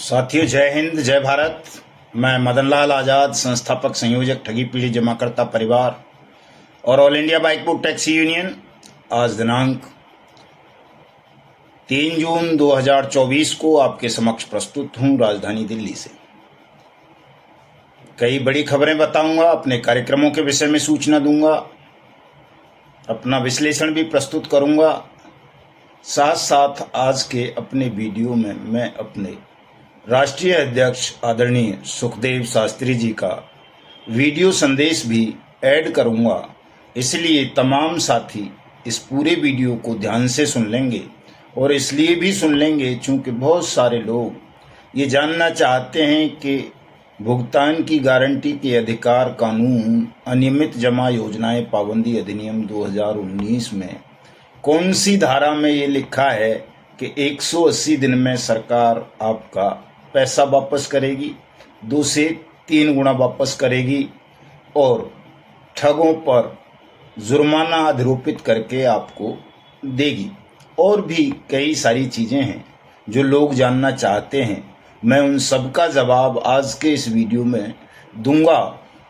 साथियों, जय हिंद, जय भारत। मैं मदन लाल आज़ाद, संस्थापक संयोजक ठगी पीढ़ी जमाकर्ता परिवार और all India bike book taxi union. आज दिनांक 3 जून 2024 को आपके समक्ष प्रस्तुत हूँ राजधानी दिल्ली से। कई बड़ी खबरें बताऊंगा, अपने कार्यक्रमों के विषय में सूचना दूंगा, अपना विश्लेषण भी प्रस्तुत करूंगा। साथ साथ आज के अपने वीडियो में मैं अपने राष्ट्रीय अध्यक्ष आदरणीय सुखदेव शास्त्री जी का वीडियो संदेश भी ऐड करूंगा। इसलिए तमाम साथी इस पूरे वीडियो को ध्यान से सुन लेंगे, और इसलिए भी सुन लेंगे क्योंकि बहुत सारे लोग ये जानना चाहते हैं कि भुगतान की गारंटी के अधिकार कानून अनियमित जमा योजनाएं पाबंदी अधिनियम 2019 में कौन सी धारा में ये लिखा है कि 180 दिन में सरकार आपका पैसा वापस करेगी, 2 से 3 गुना वापस करेगी और ठगों पर जुर्माना आरोपित करके आपको देगी। और भी कई सारी चीज़ें हैं जो लोग जानना चाहते हैं। मैं उन सब का जवाब आज के इस वीडियो में दूंगा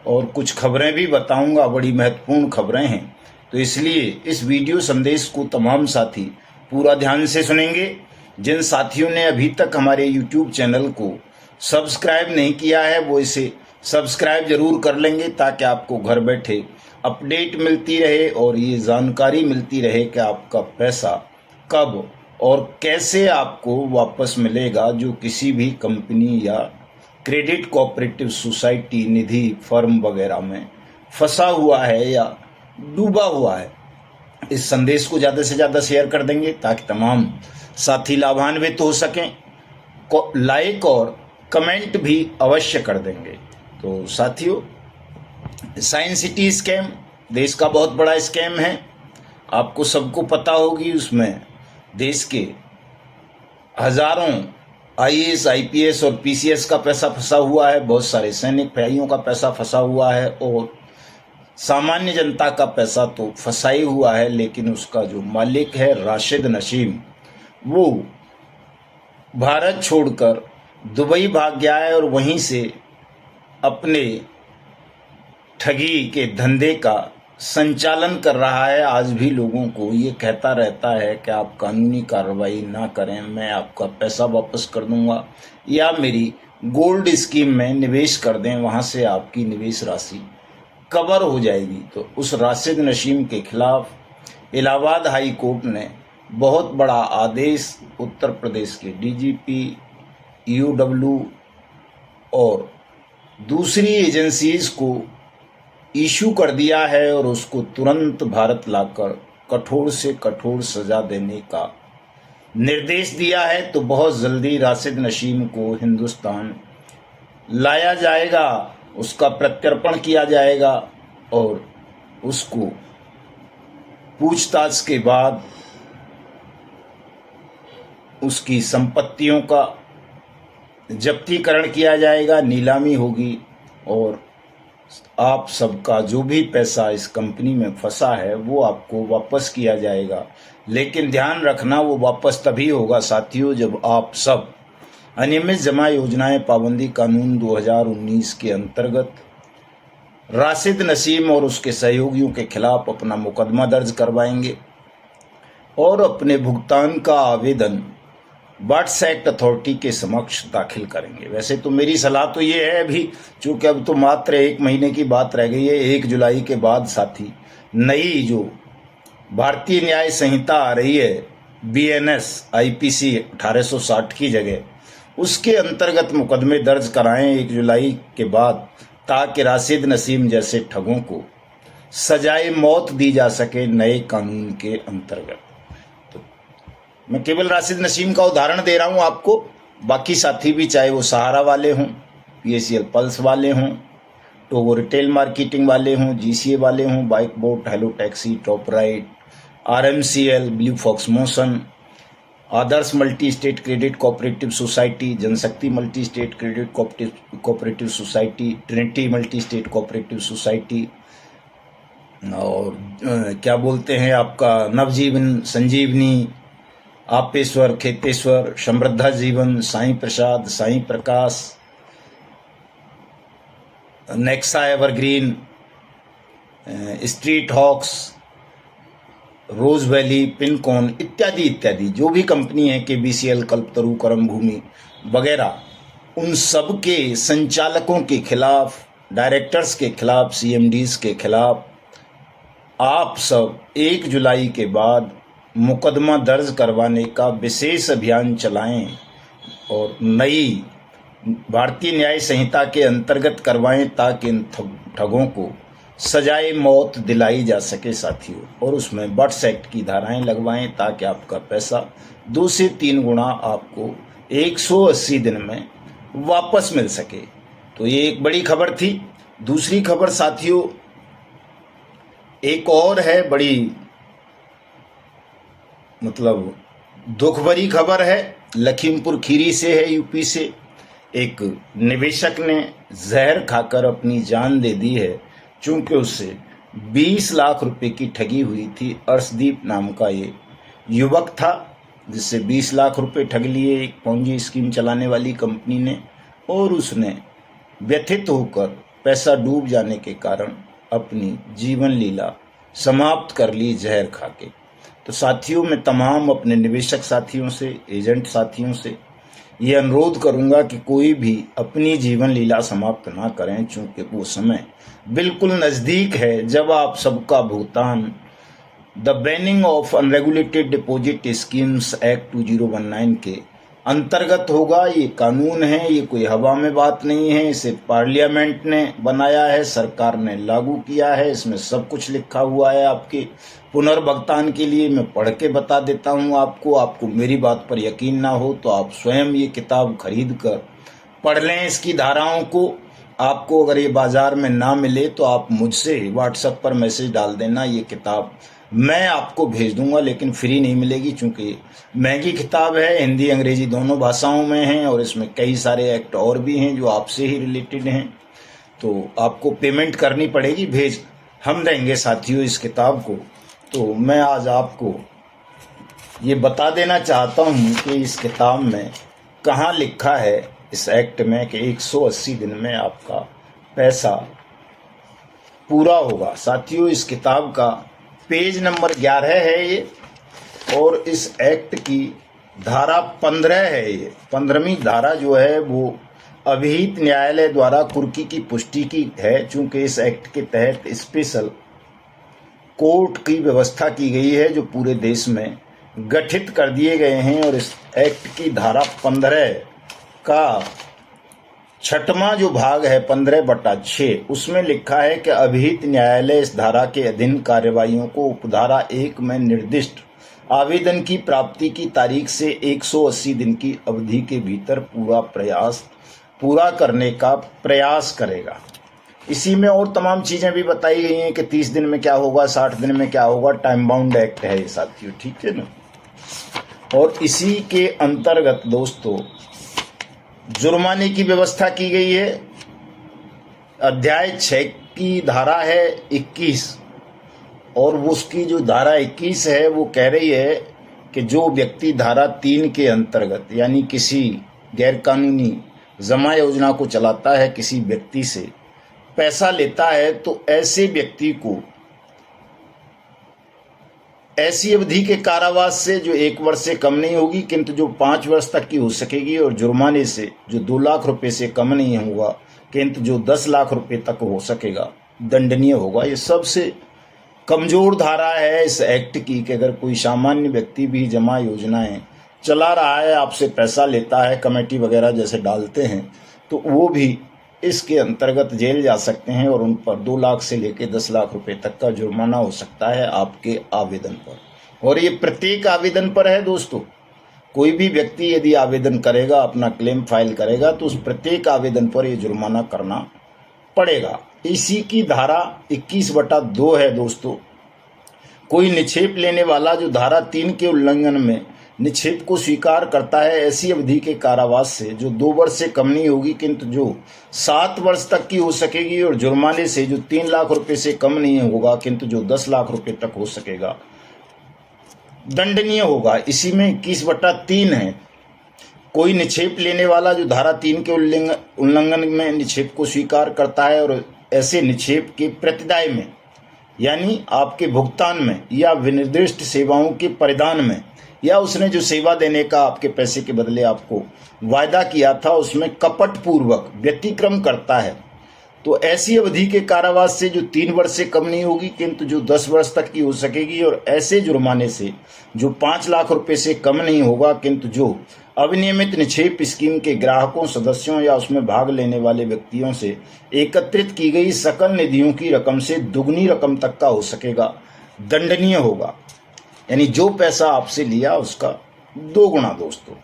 और कुछ खबरें भी बताऊंगा, बड़ी महत्वपूर्ण खबरें हैं। तो इसलिए इस वीडियो संदेश को तमाम साथी पूरा ध्यान से सुनेंगे। जिन साथियों ने अभी तक हमारे YouTube चैनल को सब्सक्राइब नहीं किया है वो इसे सब्सक्राइब जरूर कर लेंगे, ताकि आपको घर बैठे अपडेट मिलती रहे और ये जानकारी मिलती रहे कि आपका पैसा कब और कैसे आपको वापस मिलेगा, जो किसी भी कंपनी या क्रेडिट कोऑपरेटिव सोसाइटी, निधि फर्म वगैरह में फंसा हुआ है या डूबा हुआ है। इस संदेश को ज़्यादा से ज़्यादा शेयर कर देंगे ताकि तमाम साथी लाभान्वित हो सकें। लाइक और कमेंट भी अवश्य कर देंगे। तो साथियों, साइंस सिटी स्कैम देश का बहुत बड़ा स्कैम है, आपको सबको पता होगी। उसमें देश के हजारों आईएएस, आईपीएस और पीसीएस का पैसा फंसा हुआ है, बहुत सारे सैनिक भाइयों का पैसा फंसा हुआ है और सामान्य जनता का पैसा तो फंसा ही हुआ है। लेकिन उसका जो मालिक है राशिद नसीम, वो भारत छोड़कर दुबई भाग गया है और वहीं से अपने ठगी के धंधे का संचालन कर रहा है। आज भी लोगों को ये कहता रहता है कि आप कानूनी कार्रवाई ना करें, मैं आपका पैसा वापस कर दूंगा, या मेरी गोल्ड स्कीम में निवेश कर दें, वहां से आपकी निवेश राशि कवर हो जाएगी। तो उस राशिद नसीम के खिलाफ इलाहाबाद हाई कोर्ट ने बहुत बड़ा आदेश उत्तर प्रदेश के डीजीपी, ईओडब्ल्यू और दूसरी एजेंसीज को इशू कर दिया है और उसको तुरंत भारत लाकर कठोर से कठोर सजा देने का निर्देश दिया है। तो बहुत जल्दी राशिद नसीम को हिंदुस्तान लाया जाएगा, उसका प्रत्यर्पण किया जाएगा और उसको पूछताछ के बाद उसकी संपत्तियों का जब्तीकरण किया जाएगा, नीलामी होगी और आप सबका जो भी पैसा इस कंपनी में फंसा है वो आपको वापस किया जाएगा। लेकिन ध्यान रखना, वो वापस तभी होगा साथियों जब आप सब अनियमित जमा योजनाएं पाबंदी कानून 2019 के अंतर्गत राशिद नसीम और उसके सहयोगियों के खिलाफ अपना मुकदमा दर्ज करवाएंगे और अपने भुगतान का आवेदन वाट्स एक्ट अथॉरिटी के समक्ष दाखिल करेंगे। वैसे तो मेरी सलाह तो ये है अभी, चूंकि अब तो मात्र 1 महीने की बात रह गई है, 1 जुलाई के बाद साथी नई जो भारतीय न्याय संहिता आ रही है, बीएनएस आईपीसी 1860 की जगह, उसके अंतर्गत मुकदमे दर्ज कराएं 1 जुलाई के बाद, ताकि राशिद नसीम जैसे ठगों को सजाए मौत दी जा सके नए कानून के अंतर्गत। तो मैं केवल राशिद नसीम का उदाहरण दे रहा हूं आपको, बाकी साथी भी, चाहे वो सहारा वाले हों, पीएसीएल पल्स वाले हों, टोगो रिटेल मार्केटिंग वाले हों, जीसीए वाले हों, Bike Bot, Hello Taxi, Top Ride, RMCL, Blue Fox Motion, Adarsh multi state credit cooperative society, Janshakti multi state credit cooperative society, Trinity multi state cooperative society, और क्या बोलते हैं आपका नवजीवन, संजीवनी, आपेश्वर, खेतेश्वर, समृद्धा जीवन, साईं प्रसाद, साईं प्रकाश, नेक्सा एवरग्रीन, स्ट्रीट हॉक्स, रोज वैली, पिनकॉन इत्यादि इत्यादि जो भी कंपनी है, KBCL, कल्पतरु, कर्म भूमि वगैरह, उन सब के संचालकों के खिलाफ, डायरेक्टर्स के खिलाफ, CMDs के खिलाफ आप सब 1 जुलाई के बाद मुकदमा दर्ज करवाने का विशेष अभियान चलाएं और नई भारतीय न्याय संहिता के अंतर्गत करवाएं ताकि इन ठगों को सजाए मौत दिलाई जा सके साथियों। और उसमें बट्स एक्ट की धाराएं लगवाएं ताकि आपका पैसा 2 से 3 गुना आपको 180 दिन में वापस मिल सके। तो ये एक बड़ी खबर थी। दूसरी खबर साथियों एक और है, बड़ी मतलब दुख भरी खबर है। लखीमपुर खीरी से है, यूपी से। एक निवेशक ने जहर खाकर अपनी जान दे दी है, चूंकि उससे 20 लाख रुपए की ठगी हुई थी। अर्शदीप नाम का ये युवक था जिससे 20 लाख रुपए ठग लिए एक पोंजी स्कीम चलाने वाली कंपनी ने, और उसने व्यथित होकर पैसा डूब जाने के कारण अपनी जीवन लीला समाप्त कर ली जहर खाके। तो साथियों मैं तमाम अपने निवेशक साथियों से, एजेंट साथियों से ये अनुरोध करूंगा कि कोई भी अपनी जीवन लीला समाप्त ना करें, चूंकि वो समय बिल्कुल नज़दीक है जब आप सबका भुगतान the banning of unregulated deposit schemes act 2019 के अंतर्गत होगा। ये कानून है, ये कोई हवा में बात नहीं है। इसे पार्लियामेंट ने बनाया है, सरकार ने लागू किया है। इसमें सब कुछ लिखा हुआ है आपके पुनर्भुगतान के लिए। मैं पढ़ के बता देता हूँ आपको मेरी बात पर यकीन ना हो तो आप स्वयं ये किताब खरीद कर पढ़ लें इसकी धाराओं को। आपको अगर ये बाजार में ना मिले तो आप मुझसे व्हाट्सएप पर मैसेज डाल देना, ये किताब मैं आपको भेज दूंगा, लेकिन फ्री नहीं मिलेगी चूंकि महंगी किताब है। हिंदी अंग्रेजी दोनों भाषाओं में है और इसमें कई सारे एक्ट और भी हैं जो आपसे ही रिलेटेड हैं, तो आपको पेमेंट करनी पड़ेगी। भेज हम देंगे साथियों इस किताब को। तो मैं आज आपको ये बता देना चाहता हूँ कि इस किताब में कहाँ लिखा है इस एक्ट में कि 180 दिन में आपका पैसा पूरा होगा। साथियों इस किताब का पेज नंबर 11 है ये, और इस एक्ट की धारा 15 है। ये 15वीं धारा जो है वो अभिहित न्यायालय द्वारा कुर्की की पुष्टि की है, चूंकि इस एक्ट के तहत स्पेशल कोर्ट की व्यवस्था की गई है जो पूरे देश में गठित कर दिए गए हैं। और इस एक्ट की धारा 15 का 6वां जो भाग है 15/6 उसमें लिखा है कि अभिहित न्यायालय इस धारा के अधीन कार्यवाहियों को उपधारा 1 में निर्दिष्ट आवेदन की प्राप्ति की तारीख से 180 दिन की अवधि के भीतर पूरा करने का प्रयास करेगा। इसी में और तमाम चीजें भी बताई गई हैं कि 30 दिन में क्या होगा, 60 दिन में क्या होगा। टाइम बाउंड एक्ट है ये साथियों, ठीक है ना। और इसी के अंतर्गत दोस्तों जुर्माने की व्यवस्था की गई है। अध्याय 6 की धारा है 21, और उसकी जो धारा 21 है वो कह रही है कि जो व्यक्ति धारा 3 के अंतर्गत यानी किसी गैरकानूनी जमा योजना को चलाता है, किसी व्यक्ति से पैसा लेता है, तो ऐसे व्यक्ति को ऐसी अवधि के कारावास से जो 1 वर्ष से कम नहीं होगी किंतु जो 5 वर्ष तक की हो सकेगी, और जुर्माने से जो 2 लाख रुपए से कम नहीं होगा किंतु जो 10 लाख रुपए तक हो सकेगा, दंडनीय होगा। ये सबसे कमजोर धारा है इस एक्ट की कि अगर कोई सामान्य व्यक्ति भी जमा योजनाएं चला रहा है, आपसे पैसा लेता है, कमेटी वगैरह जैसे डालते हैं, तो वो भी इसके अंतर्गत जेल जा सकते हैं और उन पर 2 लाख से लेकर 10 लाख रुपए तक का जुर्माना हो सकता है आपके आवेदन पर। और ये प्रत्येक आवेदन पर है दोस्तों। कोई भी व्यक्ति यदि आवेदन करेगा, अपना क्लेम फाइल करेगा, तो उस प्रत्येक आवेदन पर ये जुर्माना करना पड़ेगा। इसी की धारा 21/2 है दोस्तों। कोई निक्षेप लेने वाला जो धारा 3 के उल्लंघन में निक्षेप को स्वीकार करता है, ऐसी अवधि के कारावास से जो 2 वर्ष से कम नहीं होगी किंतु जो 7 वर्ष तक की हो सकेगी, और जुर्माने से जो 3 लाख रुपए से कम नहीं होगा किंतु जो 10 लाख रुपए तक हो सकेगा, दंडनीय होगा। इसी में 21/3 है। कोई निक्षेप लेने वाला जो धारा 3 के उल्लंघन में निक्षेप को स्वीकार करता है और ऐसे निक्षेप के प्रतिदाय में यानी आपके भुगतान में या विनिर्दिष्ट सेवाओं के परिधान में या उसने जो सेवा देने का आपके पैसे के बदले आपको वायदा किया था उसमें कपटपूर्वक व्यतिक्रम करता है, तो ऐसी अवधि के कारावास से जो 3 वर्ष से कम नहीं होगी किंतु जो 10 वर्ष तक की हो सकेगी, और ऐसे जुर्माने से जो 5 लाख रुपए से कम नहीं होगा किंतु जो अविनियमित निक्षेप स्कीम के ग्राहकों, सदस्यों या उसमें भाग लेने वाले व्यक्तियों से एकत्रित की गई सकल निधियों की रकम से दुगनी रकम तक का हो सकेगा, दंडनीय होगा। यानी जो पैसा आपसे लिया उसका 2 गुना दोस्तों।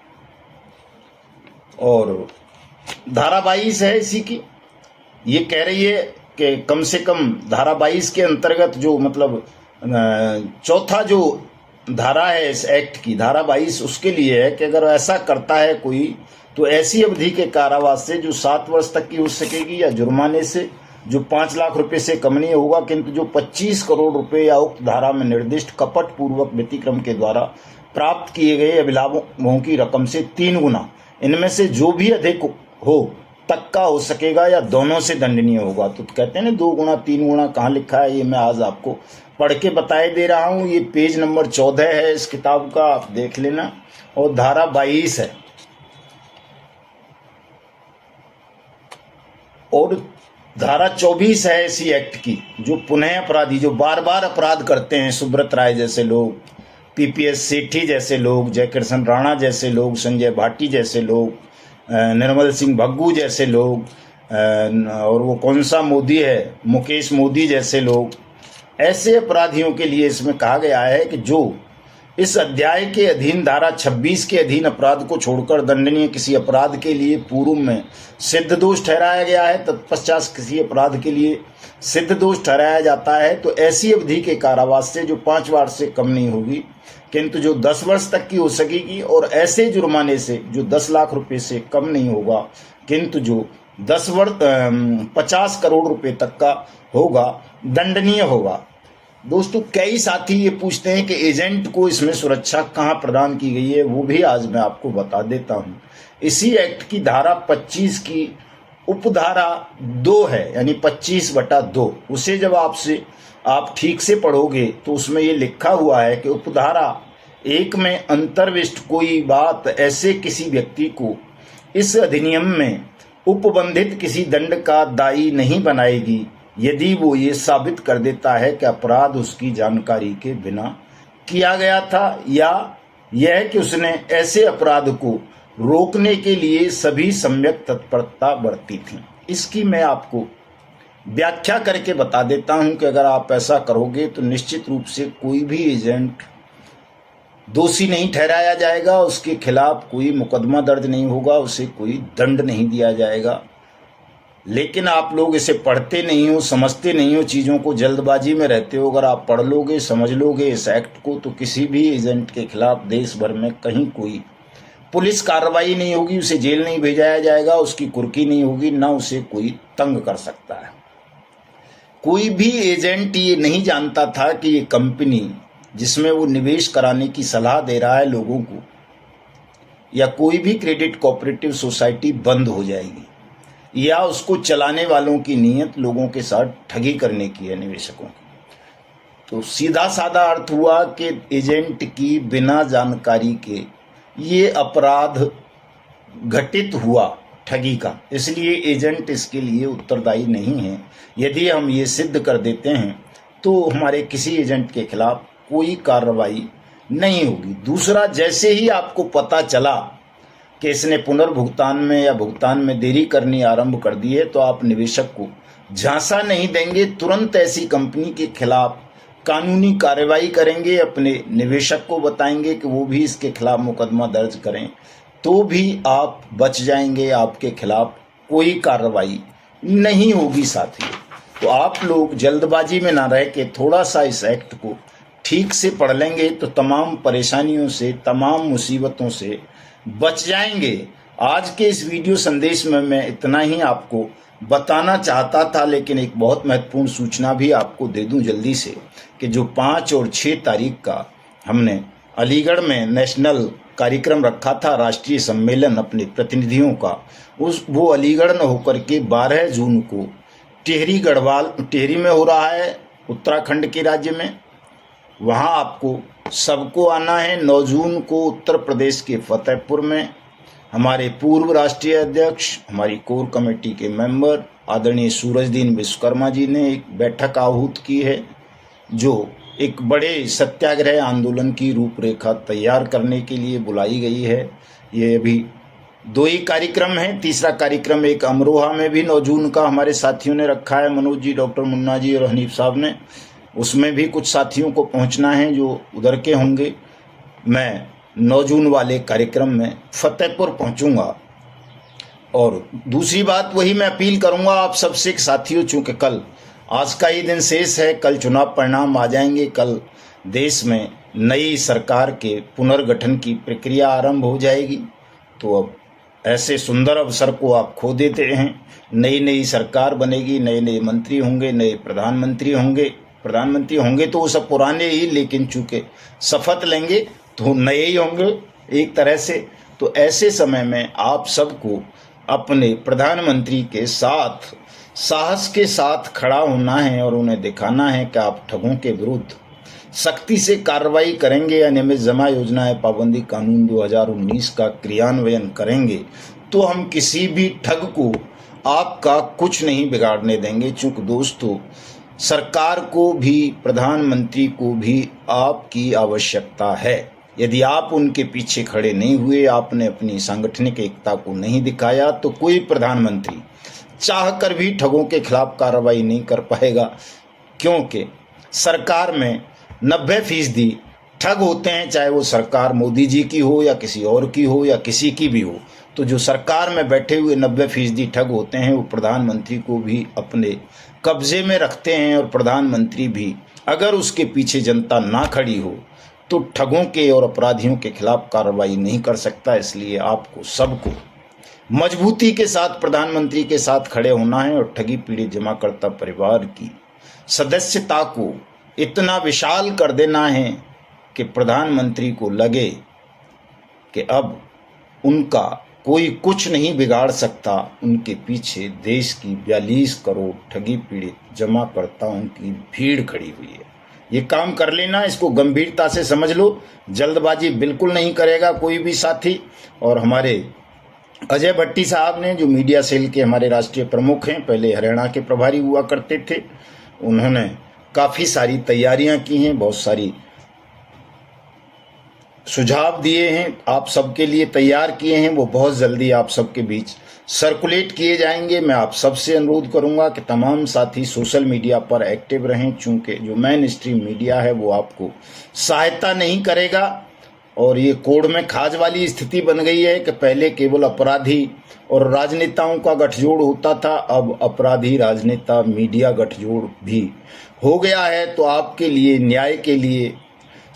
और धारा 22 है इसी की, ये कह रही है कि कम से कम धारा 22 के अंतर्गत जो मतलब चौथा जो धारा है इस एक्ट की, धारा 22 उसके लिए है कि अगर ऐसा करता है कोई तो ऐसी अवधि के कारावास से जो 7 वर्ष तक की हो सकेगी या जुर्माने से जो 5 लाख रुपए से कम नहीं होगा किंतु जो 25 करोड़ रुपए या उक्त धारा में निर्दिष्ट कपट पूर्वक व्यतिक्रम के द्वारा प्राप्त किए गए अभिलाभों की रकम से 3 गुना, इनमें से जो भी अधिक हो तक का हो सकेगा या दोनों से दंडनीय होगा। तो कहते हैं ना 2 गुना 3 गुना, कहाँ लिखा है ये मैं आज आपको पढ़ के बताए दे रहा हूं। ये पेज नंबर 14 है इस किताब का, आप देख लेना। और धारा 22 है और धारा 24 है इसी एक्ट की, जो पुनः अपराधी जो बार बार अपराध करते हैं, सुब्रत राय जैसे लोग, पीपीएस सेठी जैसे लोग, जयकिशन राणा जैसे लोग, संजय भाटी जैसे लोग, निर्मल सिंह भग्गू जैसे लोग, और वो कौन सा मोदी है, मुकेश मोदी जैसे लोग, ऐसे अपराधियों के लिए इसमें कहा गया है कि जो इस अध्याय के अधीन धारा 26 के अधीन अपराध को छोड़कर दंडनीय किसी अपराध के लिए पूर्व में सिद्ध दोष ठहराया गया है, तत्पश्चात किसी अपराध के लिए सिद्ध दोष ठहराया जाता है, तो ऐसी अवधि के कारावास से जो 5 वर्ष से कम नहीं होगी किंतु जो 10 वर्ष तक की हो सकेगी, और ऐसे जुर्माने से जो 10 लाख रुपए से कम नहीं होगा किंतु जो 50 करोड़ रुपए तक का होगा, दंडनीय होगा। दोस्तों कई साथी ये पूछते हैं कि एजेंट को इसमें सुरक्षा कहाँ प्रदान की गई है, वो भी आज मैं आपको बता देता हूँ। इसी एक्ट की धारा 25 की उपधारा 2 है, यानी 25/2। उसे जब आप ठीक से पढ़ोगे तो उसमें ये लिखा हुआ है कि उपधारा 1 में अंतर्विष्ट कोई बात ऐसे किसी व्यक्ति को इस अधिनियम में उपबंधित किसी दंड का दायी नहीं बनाएगी यदि वो ये साबित कर देता है कि अपराध उसकी जानकारी के बिना किया गया था या यह कि उसने ऐसे अपराध को रोकने के लिए सभी सम्यक तत्परता बरती थी। इसकी मैं आपको व्याख्या करके बता देता हूं कि अगर आप ऐसा करोगे तो निश्चित रूप से कोई भी एजेंट दोषी नहीं ठहराया जाएगा, उसके खिलाफ कोई मुकदमा दर्ज नहीं होगा, उसे कोई दंड नहीं दिया जाएगा। लेकिन आप लोग इसे पढ़ते नहीं हो, समझते नहीं हो, चीज़ों को जल्दबाजी में रहते हो। अगर आप पढ़ लोगे, समझ लोगे इस एक्ट को, तो किसी भी एजेंट के खिलाफ देश भर में कहीं कोई पुलिस कार्रवाई नहीं होगी, उसे जेल नहीं भेजाया जाएगा, उसकी कुर्की नहीं होगी, ना उसे कोई तंग कर सकता है। कोई भी एजेंट ये नहीं जानता था कि ये कंपनी जिसमें वो निवेश कराने की सलाह दे रहा है लोगों को, या कोई भी क्रेडिट कोऑपरेटिव सोसाइटी बंद हो जाएगी, या उसको चलाने वालों की नीयत लोगों के साथ ठगी करने की है, निवेशकों की। तो सीधा साधा अर्थ हुआ कि एजेंट की बिना जानकारी के ये अपराध घटित हुआ ठगी का, इसलिए एजेंट इसके लिए उत्तरदायी नहीं है। यदि हम ये सिद्ध कर देते हैं तो हमारे किसी एजेंट के खिलाफ कोई कार्रवाई नहीं होगी। दूसरा, जैसे ही आपको पता चला कि इसने पुनर्भुगतान में या भुगतान में देरी करनी आरंभ कर दी है, तो आप निवेशक को झांसा नहीं देंगे, तुरंत ऐसी कंपनी के खिलाफ कानूनी कार्रवाई करेंगे, अपने निवेशक को बताएंगे कि वो भी इसके खिलाफ मुकदमा दर्ज करें, तो भी आप बच जाएंगे, आपके खिलाफ कोई कार्रवाई नहीं होगी साथियों। तो आप लोग जल्दबाजी में ना रह के थोड़ा सा इस एक्ट को ठीक से पढ़ लेंगे तो तमाम परेशानियों से, तमाम मुसीबतों से बच जाएंगे। आज के इस वीडियो संदेश में मैं इतना ही आपको बताना चाहता था, लेकिन एक बहुत महत्वपूर्ण सूचना भी आपको दे दूं जल्दी से कि जो 5 और 6 तारीख का हमने अलीगढ़ में नेशनल कार्यक्रम रखा था, राष्ट्रीय सम्मेलन अपने प्रतिनिधियों का, वो अलीगढ़ न होकर के 12 जून को टिहरी में हो रहा है, उत्तराखंड के राज्य में। वहां आपको सबको आना है। 9 जून को उत्तर प्रदेश के फतेहपुर में हमारे पूर्व राष्ट्रीय अध्यक्ष, हमारी कोर कमेटी के मेंबर आदरणीय सूरजदीन विश्वकर्मा जी ने एक बैठक आहूत की है, जो एक बड़े सत्याग्रह आंदोलन की रूपरेखा तैयार करने के लिए बुलाई गई है। ये अभी 2 ही कार्यक्रम हैं। तीसरा कार्यक्रम एक अमरोहा में भी 9 जून का हमारे साथियों ने रखा है, मनोज जी, डॉक्टर मुन्ना जी और हनीफ साहब ने। उसमें भी कुछ साथियों को पहुंचना है जो उधर के होंगे। मैं 9 जून वाले कार्यक्रम में फतेहपुर पहुंचूंगा। और दूसरी बात वही मैं अपील करूंगा आप सबसे साथियों, चूंकि कल आज का ही दिन शेष है, कल चुनाव परिणाम आ जाएंगे, कल देश में नई सरकार के पुनर्गठन की प्रक्रिया आरंभ हो जाएगी। तो अब ऐसे सुंदर अवसर को आप खो देते हैं। नई सरकार बनेगी, नए मंत्री होंगे, नए प्रधानमंत्री होंगे तो वो सब पुराने ही, लेकिन चूंकि शपथ लेंगे तो नए ही होंगे एक तरह से। तो ऐसे समय में आप सबको अपने प्रधानमंत्री के साथ साहस के साथ खड़ा होना है और उन्हें दिखाना है कि आप ठगों के विरुद्ध सख्ती से कार्रवाई करेंगे, अनियमित जमा योजनाएं पाबंदी कानून 2019 का क्रियान्वयन करेंगे, तो हम किसी भी ठग को आपका कुछ नहीं बिगाड़ने देंगे। चूंकि दोस्तों, सरकार को भी, प्रधानमंत्री को भी आपकी आवश्यकता है। यदि आप उनके पीछे खड़े नहीं हुए, आपने अपनी सांगठनिक एकता को नहीं दिखाया, तो कोई प्रधानमंत्री चाहकर भी ठगों के खिलाफ कार्रवाई नहीं कर पाएगा। क्योंकि सरकार में 90% ठग होते हैं, चाहे वो सरकार मोदी जी की हो या किसी और की हो या किसी की भी हो। तो जो सरकार में बैठे हुए 90% ठग होते हैं, वो प्रधानमंत्री को भी अपने कब्जे में रखते हैं। और प्रधानमंत्री भी अगर उसके पीछे जनता ना खड़ी हो तो ठगों के और अपराधियों के खिलाफ कार्रवाई नहीं कर सकता। इसलिए आपको सबको मजबूती के साथ प्रधानमंत्री के साथ खड़े होना है और ठगी पीड़ित जमाकर्ता परिवार की सदस्यता को इतना विशाल कर देना है कि प्रधानमंत्री को लगे कि अब उनका कोई कुछ नहीं बिगाड़ सकता। उनके पीछे देश की 42 करोड़ ठगी पीड़ित जमाकर्ताओं की भीड़ खड़ी हुई है। ये काम कर लेना, इसको गंभीरता से समझ लो। जल्दबाजी बिल्कुल नहीं करेगा कोई भी साथी। और हमारे अजय भट्टी साहब ने, जो मीडिया सेल के हमारे राष्ट्रीय प्रमुख हैं, पहले हरियाणा के प्रभारी हुआ करते थे, उन्होंने काफ़ी सारी तैयारियां की हैं, बहुत सारी सुझाव दिए हैं, आप सबके लिए तैयार किए हैं। वो बहुत जल्दी आप सबके बीच सर्कुलेट किए जाएंगे। मैं आप सबसे अनुरोध करूंगा कि तमाम साथी सोशल मीडिया पर एक्टिव रहें, चूंकि जो मेन स्ट्रीम मीडिया है वो आपको सहायता नहीं करेगा। और ये कोड़ में खाज वाली स्थिति बन गई है कि पहले केवल अपराधी और राजनेताओं का गठजोड़ होता था, अब अपराधी, राजनेता, मीडिया गठजोड़ भी हो गया है। तो आपके लिए, न्याय के लिए,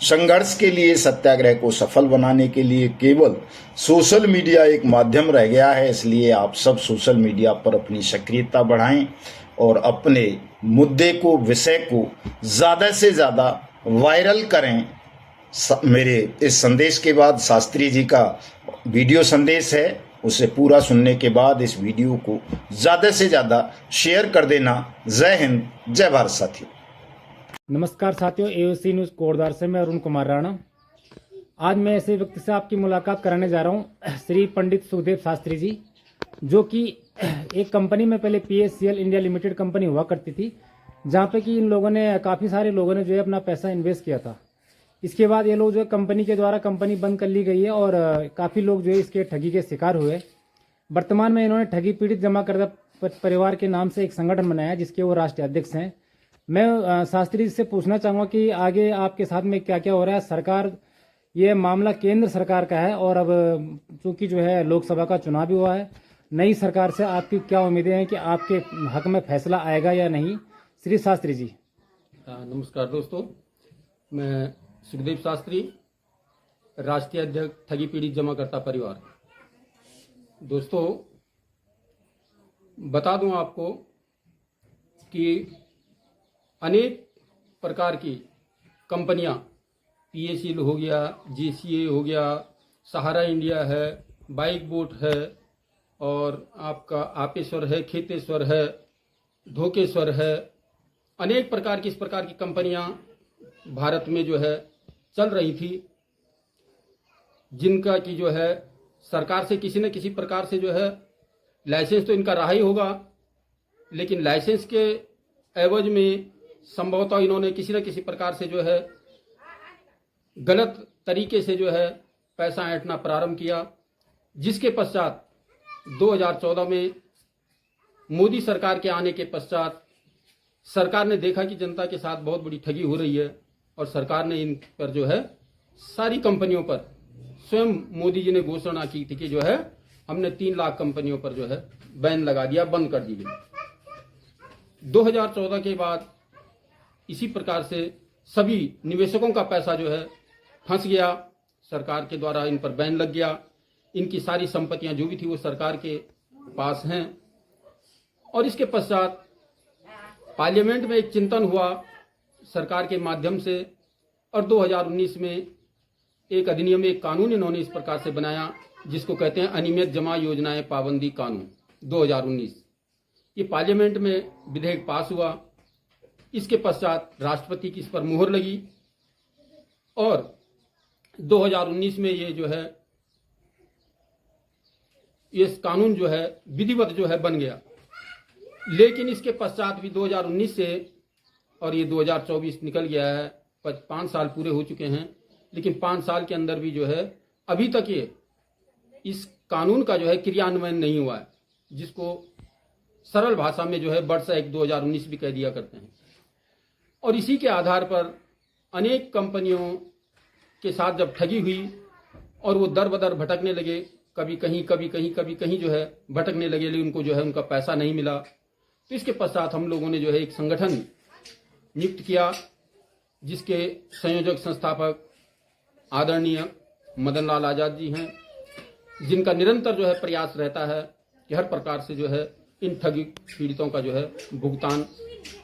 संघर्ष के लिए, सत्याग्रह को सफल बनाने के लिए केवल सोशल मीडिया एक माध्यम रह गया है। इसलिए आप सब सोशल मीडिया पर अपनी सक्रियता बढ़ाएं और अपने मुद्दे को, विषय को ज़्यादा से ज़्यादा वायरल करें। मेरे इस संदेश के बाद शास्त्री जी का वीडियो संदेश है, उसे पूरा सुनने के बाद इस वीडियो को ज़्यादा से ज़्यादा शेयर कर देना। जय हिंद, जय भारत साथियों। नमस्कार साथियों, एओसी न्यूज़ कोटद्वार से मैं अरुण कुमार राणा। आज मैं ऐसे व्यक्ति से आपकी मुलाकात कराने जा रहा हूं, श्री पंडित सुखदेव शास्त्री जी, जो कि एक कंपनी में पहले PSCL इंडिया लिमिटेड कंपनी हुआ करती थी, जहां पे कि इन लोगों ने, काफ़ी सारे लोगों ने जो है अपना पैसा इन्वेस्ट किया था। इसके बाद ये लोग जो है कंपनी के द्वारा कंपनी बंद कर ली गई है और काफ़ी लोग जो है इसके ठगी के शिकार हुए। वर्तमान में इन्होंने ठगी पीड़ित जमाकर्ता परिवार के नाम से एक संगठन बनाया, जिसके वो राष्ट्रीय अध्यक्ष हैं। मैं शास्त्री जी से पूछना चाहूँगा कि आगे आपके साथ में क्या क्या हो रहा है। सरकार, ये मामला केंद्र सरकार का है और अब चूंकि जो है लोकसभा का चुनाव भी हुआ है, नई सरकार से आपकी क्या उम्मीदें हैं कि आपके हक में फैसला आएगा या नहीं, श्री शास्त्री जी? नमस्कार दोस्तों, मैं सुखदेव शास्त्री, राष्ट्रीय अध्यक्ष ठगी पीड़ित जमाकर्ता परिवार। दोस्तों, बता दूं आपको कि अनेक प्रकार की कंपनियां पीएसएल हो गया, जेसीए हो गया, सहारा इंडिया है, बाइक बोट है, और आपका आपेश्वर है, खेतेश्वर है, धोकेश्वर है। अनेक प्रकार की इस प्रकार की कंपनियां भारत में जो है चल रही थी, जिनका की जो है सरकार से किसी न किसी प्रकार से जो है लाइसेंस तो इनका रहा ही होगा, लेकिन लाइसेंस के एवज में संभवतः इन्होंने किसी न किसी प्रकार से जो है गलत तरीके से जो है पैसा ऐंठना प्रारंभ किया, जिसके पश्चात 2014 में मोदी सरकार के आने के पश्चात सरकार ने देखा कि जनता के साथ बहुत बड़ी ठगी हो रही है, और सरकार ने इन पर जो है सारी कंपनियों पर स्वयं मोदी जी ने घोषणा की थी कि जो है हमने 3 लाख कंपनियों पर जो है बैन लगा दिया, बंद कर दी गई। 2014 के बाद इसी प्रकार से सभी निवेशकों का पैसा जो है फंस गया, सरकार के द्वारा इन पर बैन लग गया। इनकी सारी संपत्तियां जो भी थी वो सरकार के पास हैं। और इसके पश्चात पार्लियामेंट में एक चिंतन हुआ सरकार के माध्यम से, और 2019 में एक अधिनियम, एक कानून इन्होंने इस प्रकार से बनाया जिसको कहते हैं अनियमित जमा योजनाएं पाबंदी कानून 2019। ये पार्लियामेंट में विधेयक पास हुआ। इसके पश्चात राष्ट्रपति की इस पर मुहर लगी, और 2019 में ये जो है ये कानून जो है विधिवत जो है बन गया। लेकिन इसके पश्चात भी 2019 से और ये 2024 निकल गया है, 5 साल पूरे हो चुके हैं, लेकिन 5 साल के अंदर भी जो है अभी तक ये इस कानून का जो है क्रियान्वयन नहीं हुआ है, जिसको सरल भाषा में जो है वर्षा एक्ट 2019 भी कह दिया करते हैं। और इसी के आधार पर अनेक कंपनियों के साथ जब ठगी हुई और वो दर बदर भटकने लगे, कभी कहीं कभी कहीं कभी कहीं जो है भटकने लगे, लेकिन उनको जो है उनका पैसा नहीं मिला। तो इसके पश्चात हम लोगों ने जो है एक संगठन नियुक्त किया, जिसके संयोजक संस्थापक आदरणीय मदन लाल आजाद जी हैं, जिनका निरंतर जो है प्रयास रहता है कि हर प्रकार से जो है इन ठगी पीड़ितों का जो है भुगतान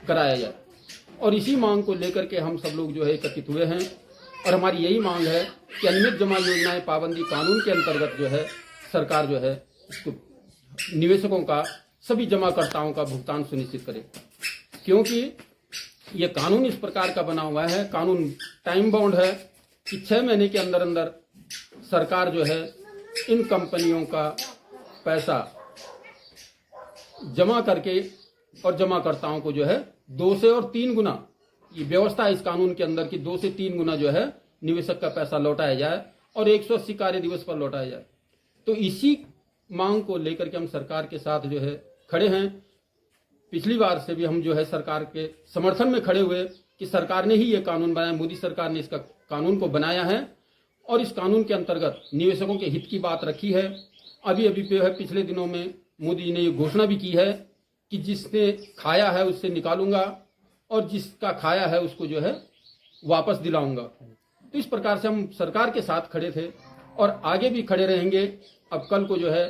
कराया जाए। और इसी मांग को लेकर के हम सब लोग जो है एकत्रित हुए हैं, और हमारी यही मांग है कि अनियमित जमा योजनाएं पाबंदी कानून के अंतर्गत जो है सरकार जो है इसको निवेशकों का, सभी जमाकर्ताओं का भुगतान सुनिश्चित करे। क्योंकि ये कानून इस प्रकार का बना हुआ है, कानून टाइम बाउंड है कि 6 महीने के अंदर अंदर सरकार जो है इन कंपनियों का पैसा जमा करके और जमाकर्ताओं को जो है 2 से और 3 गुना, ये व्यवस्था है इस कानून के अंदर कि 2 से 3 गुना जो है निवेशक का पैसा लौटाया जाए और 180 कार्य दिवस पर लौटाया जाए। तो इसी मांग को लेकर के हम सरकार के साथ जो है खड़े हैं। पिछली बार से भी हम जो है सरकार के समर्थन में खड़े हुए कि सरकार ने ही ये कानून बनाया, मोदी सरकार ने इसका कानून को बनाया है, और इस कानून के अंतर्गत निवेशकों के हित की बात रखी है। अभी जो है पिछले दिनों में मोदी जी ने ये घोषणा भी की है कि जिसने खाया है उससे निकालूंगा, और जिसका खाया है उसको जो है वापस दिलाऊंगा। तो इस प्रकार से हम सरकार के साथ खड़े थे और आगे भी खड़े रहेंगे। अब कल को जो है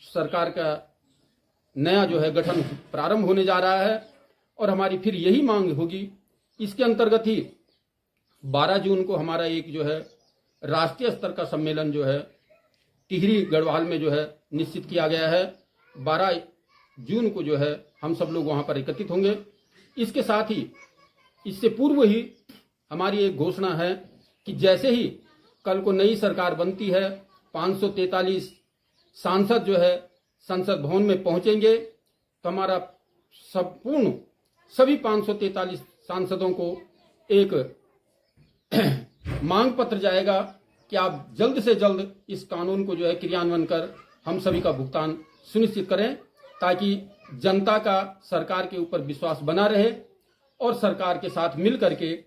सरकार का नया जो है गठन प्रारंभ होने जा रहा है, और हमारी फिर यही मांग होगी। इसके अंतर्गत ही 12 जून को हमारा एक जो है राष्ट्रीय स्तर का सम्मेलन जो है टिहरी गढ़वाल में जो है निश्चित किया गया है। 12 जून को जो है हम सब लोग वहां पर एकत्रित होंगे। इसके साथ ही इससे पूर्व ही हमारी एक घोषणा है कि जैसे ही कल को नई सरकार बनती है, 543 सांसद जो है संसद भवन में पहुंचेंगे, तो हमारा संपूर्ण सभी 543 सांसदों को एक मांग पत्र जाएगा कि आप जल्द से जल्द इस कानून को जो है क्रियान्वयन कर हम सभी का भुगतान सुनिश्चित करें, ताकि जनता का सरकार के ऊपर विश्वास बना रहे, और सरकार के साथ मिल करके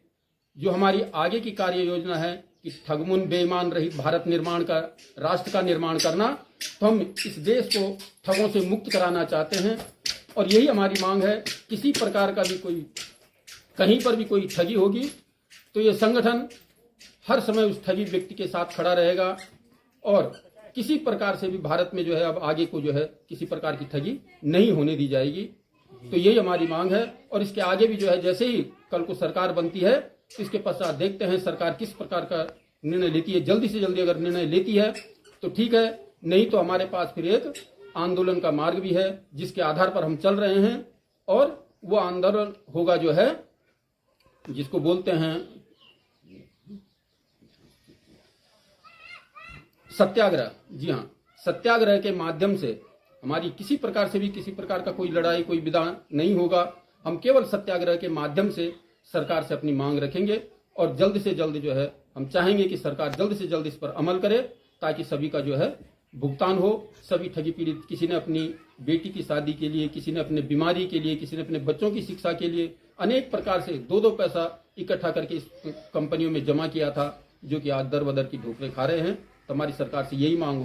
जो हमारी आगे की कार्य योजना है कि ठगमुन बेईमान रहित भारत निर्माण का, राष्ट्र का निर्माण करना, तो हम इस देश को ठगों से मुक्त कराना चाहते हैं। और यही हमारी मांग है। किसी प्रकार का भी कोई कहीं पर भी कोई ठगी होगी तो ये संगठन हर समय उस ठगी व्यक्ति के साथ खड़ा रहेगा, और किसी प्रकार से भी भारत में जो है अब आगे को जो है किसी प्रकार की ठगी नहीं होने दी जाएगी। तो यही हमारी मांग है। और इसके आगे भी जो है जैसे ही कल को सरकार बनती है इसके पश्चात देखते हैं सरकार किस प्रकार का निर्णय लेती है। जल्दी से जल्दी अगर निर्णय लेती है तो ठीक है, नहीं तो हमारे पास फिर एक आंदोलन का मार्ग भी है जिसके आधार पर हम चल रहे हैं। और वो आंदोलन होगा जो है, जिसको बोलते हैं सत्याग्रह। जी हाँ, सत्याग्रह के माध्यम से हमारी किसी प्रकार से भी किसी प्रकार का कोई लड़ाई, कोई विधान नहीं होगा। हम केवल सत्याग्रह के माध्यम से सरकार से अपनी मांग रखेंगे और जल्द से जल्द जो है हम चाहेंगे कि सरकार जल्द से जल्द इस पर अमल करे, ताकि सभी का जो है भुगतान हो। सभी ठगी पीड़ित, किसी ने अपनी बेटी की शादी के लिए, किसी ने अपने बीमारी के लिए, किसी ने अपने बच्चों की शिक्षा के लिए अनेक प्रकार से दो पैसा इकट्ठा करके इस कंपनियों में जमा किया था, जो कि आज दर बदर की ठोकरें खा रहे हैं। तो हमारी सरकार से यही मांग